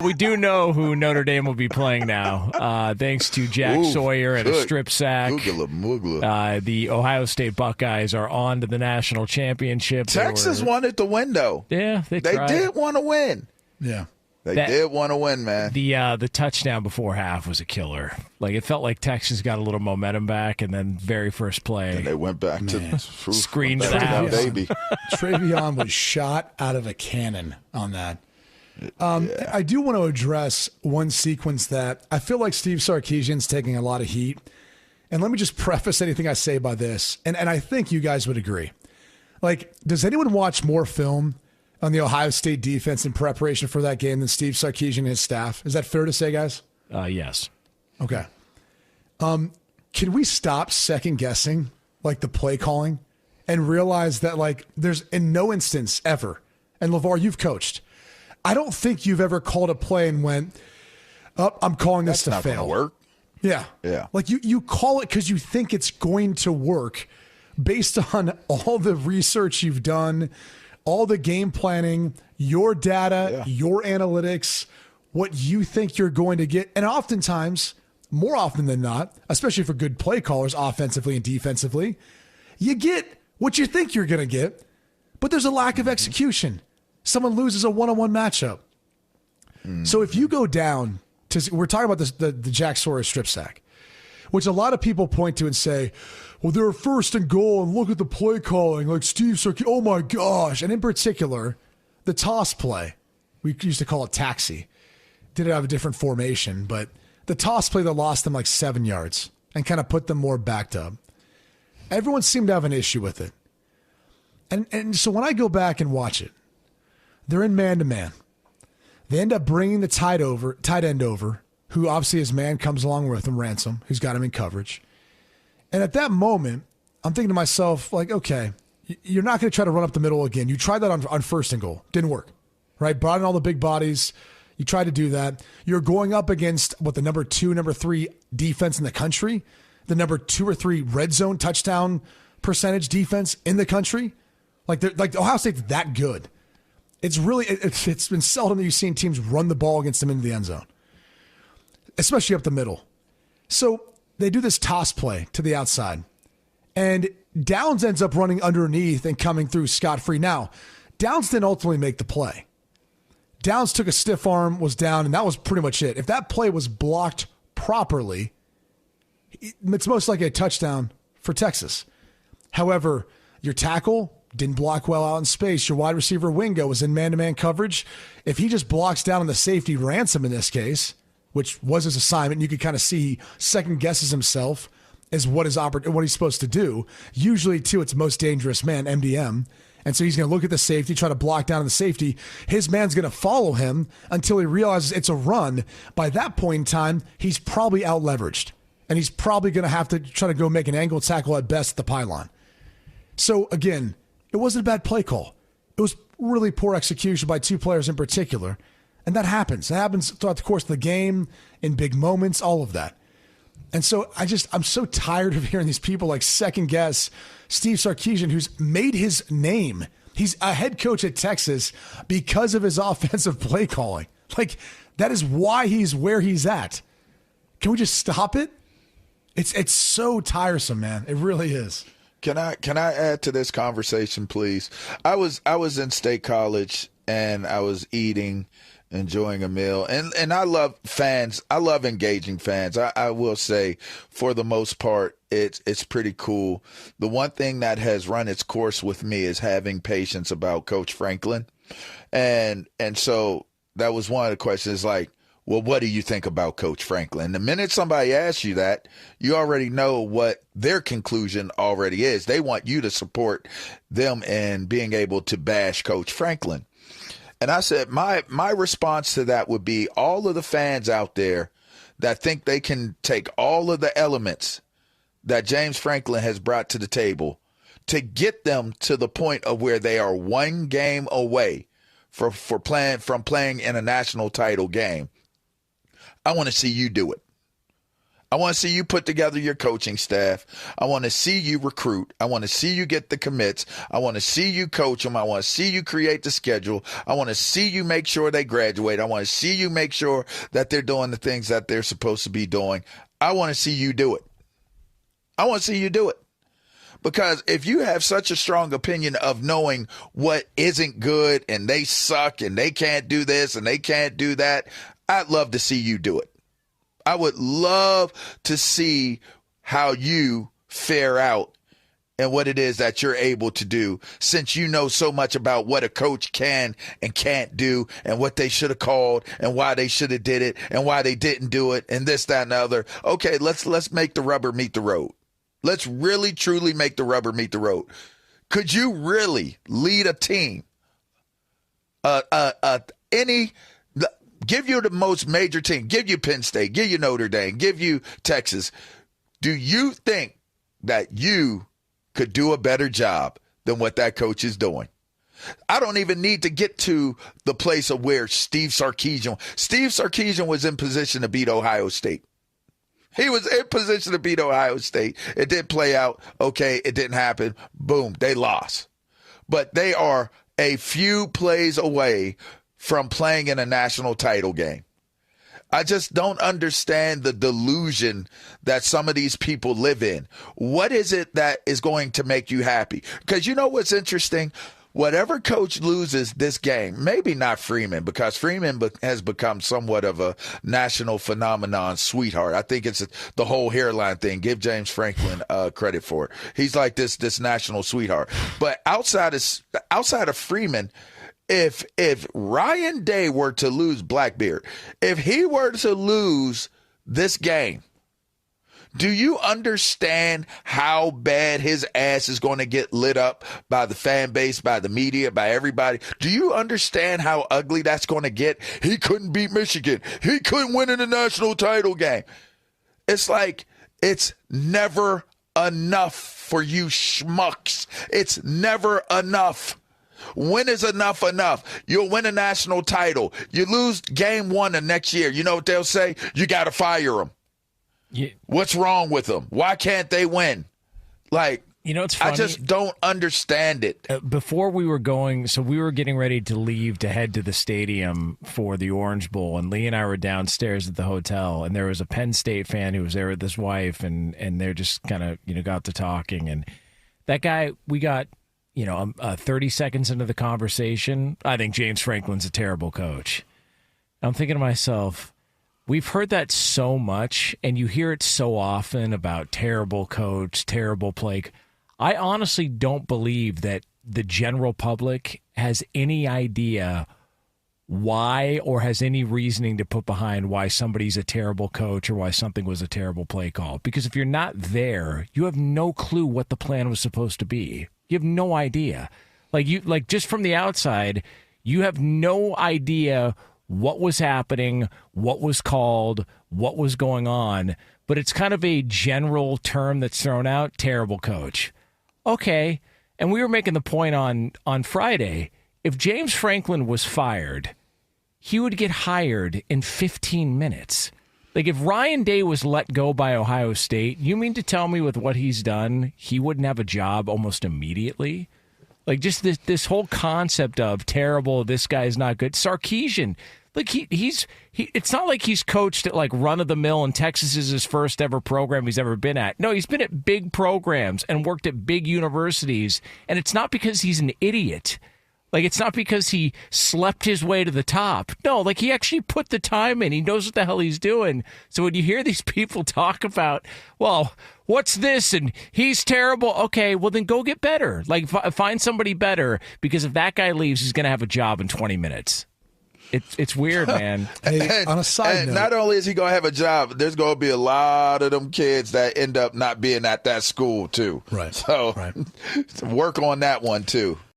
We do know who Notre Dame will be playing now, thanks to Jack Sawyer and a strip sack. The Ohio State Buckeyes are on to the national championship. Texas wanted to win, though. Yeah, they did want to win. Yeah. They did want to win, man. The touchdown before half was a killer. Like, it felt like Texas got a little momentum back, and then very first play. And they went back to screen to the house. Baby. Travion was shot out of a cannon on that. I do want to address one sequence that I feel like Steve Sarkeesian's taking a lot of heat. And let me just preface anything I say by this. And I think you guys would agree. Like, does anyone watch more film on the Ohio State defense in preparation for that game than Steve Sarkeesian and his staff? Is that fair to say, guys? Yes. Okay. Can we stop second guessing, like, the play calling and realize that, like, there's in no instance ever, and LaVar, you've coached, I don't think you've ever called a play and went, I'm calling this to fail. That's not going to work. Yeah. Yeah. Like you call it because you think it's going to work based on all the research you've done, all the game planning, your data, your analytics, what you think you're going to get. And oftentimes, more often than not, especially for good play callers offensively and defensively, you get what you think you're going to get, but there's a lack of execution. Someone loses a one-on-one matchup. So if you go down to, we're talking about this, the Jack Sawyer strip sack, which a lot of people point to and say, well, they're first and goal and look at the play calling, like Steve Sarkisian. Oh my gosh. And in particular, the toss play, we used to call it taxi. Did it have a different formation, but the toss play that lost them like 7 yards and kind of put them more backed up. Everyone seemed to have an issue with it. And so when I go back and watch it, they're in man-to-man. They end up bringing the tight end over, who obviously his man comes along with him, Ransom, who's got him in coverage. And at that moment, I'm thinking to myself, like, okay, you're not going to try to run up the middle again. You tried that on first and goal. Didn't work, right? Brought in all the big bodies. You tried to do that. You're going up against, the number 2, number 3 defense in the country, the number 2 or 3 red zone touchdown percentage defense in the country. Like Ohio State's that good. It's been seldom that you've seen teams run the ball against them into the end zone, especially up the middle. So they do this toss play to the outside, and Downs ends up running underneath and coming through scot-free. Now, Downs didn't ultimately make the play. Downs took a stiff arm, was down, and that was pretty much it. If that play was blocked properly, it's most likely a touchdown for Texas. However, your tackle didn't block well out in space. Your wide receiver Wingo was in man-to-man coverage. If he just blocks down on the safety Ransom in this case, which was his assignment, you could kind of see he second guesses himself as what he's supposed to do. Usually, too, it's most dangerous man, MDM. And so he's going to look at the safety, try to block down the safety. His man's going to follow him until he realizes it's a run. By that point in time, he's probably out-leveraged. And he's probably going to have to try to go make an angled tackle at best at the pylon. So, again, it wasn't a bad play call. It was really poor execution by 2 players in particular. And that happens. It happens throughout the course of the game, in big moments, all of that. And so I'm so tired of hearing these people like second guess Steve Sarkisian, who's made his name. He's a head coach at Texas because of his offensive play calling. Like, that is why he's where he's at. Can we just stop it? It's so tiresome, man. It really is. Can I add to this conversation, please? I was in State College and I was eating, enjoying a meal, and I love fans. I love engaging fans. I will say, for the most part, it's pretty cool. The one thing that has run its course with me is having patience about Coach Franklin, and so that was one of the questions. Like, well, what do you think about Coach Franklin? The minute somebody asks you that, you already know what their conclusion already is. They want you to support them in being able to bash Coach Franklin. And I said, my response to that would be all of the fans out there that think they can take all of the elements that James Franklin has brought to the table to get them to the point of where they are one game away from playing in a national title game. I want to see you do it. I want to see you put together your coaching staff. I want to see you recruit. I want to see you get the commits. I want to see you coach them. I want to see you create the schedule. I want to see you make sure they graduate. I want to see you make sure that they're doing the things that they're supposed to be doing. I want to see you do it. I want to see you do it. Because if you have such a strong opinion of knowing what isn't good and they suck and they can't do this and they can't do that, I'd love to see you do it. I would love to see how you fare out and what it is that you're able to do, since you know so much about what a coach can and can't do and what they should have called and why they should have did it and why they didn't do it and this, that, and the other. Okay, let's make the rubber meet the road. Let's really, truly make the rubber meet the road. Could you really lead a team, give you the most major team, give you Penn State, give you Notre Dame, give you Texas? Do you think that you could do a better job than what that coach is doing? I don't even need to get to the place of where Steve Sarkisian was in position to beat Ohio State. He was in position to beat Ohio State. It didn't play out. Okay, it didn't happen. Boom, they lost. But they are a few plays away from playing in a national title game. I just don't understand the delusion that some of these people live in. What is it that is going to make you happy? Because you know what's interesting? Whatever coach loses this game, maybe not Freeman, because Freeman has become somewhat of a national phenomenon sweetheart. I think it's the whole hairline thing. Give James Franklin credit for it. He's like this national sweetheart. But outside of Freeman, if Ryan Day were to lose Blackbeard, if he were to lose this game, do you understand how bad his ass is going to get lit up by the fan base, by the media, by everybody? Do you understand how ugly that's going to get? He couldn't beat Michigan. He couldn't win in the national title game. It's like, it's never enough for you schmucks. It's never enough. When is enough enough? You'll win a national title. You lose game one of next year. You know what they'll say? You got to fire them. Yeah. What's wrong with them? Why can't they win? Like, you know, it's funny. I just don't understand it. Before we were going, so we were getting ready to leave to head to the stadium for the Orange Bowl, and Lee and I were downstairs at the hotel, and there was a Penn State fan who was there with his wife, and they're just kind of, got to talking. And that guy, we got, 30 seconds into the conversation, I think James Franklin's a terrible coach. I'm thinking to myself, we've heard that so much, and you hear it so often about terrible coach, terrible play. I honestly don't believe that the general public has any idea why or has any reasoning to put behind why somebody's a terrible coach or why something was a terrible play call. Because if you're not there, you have no clue what the plan was supposed to be. You have no idea. Like just from the outside, you have no idea what was happening, what was called, what was going on. But it's kind of a general term that's thrown out, terrible coach. Okay, and we were making the point on Friday, if James Franklin was fired, he would get hired in 15 minutes. Like, if Ryan Day was let go by Ohio State, you mean to tell me with what he's done, he wouldn't have a job almost immediately? Like, just this whole concept of terrible, this guy's not good. Sarkeesian, like he's it's not like he's coached at like run of the mill and Texas is his first ever program he's ever been at. No, he's been at big programs and worked at big universities, and it's not because he's an idiot. Like, it's not because he slept his way to the top. No, like, he actually put the time in. He knows what the hell he's doing. So when you hear these people talk about, well, what's this? And he's terrible. Okay, well, then go get better. Like, find somebody better, because if that guy leaves, he's going to have a job in 20 minutes. It's weird, man. Hey, on a side note, not only is he going to have a job, there's going to be a lot of them kids that end up not being at that school, too. Right. So right. work on that one, too.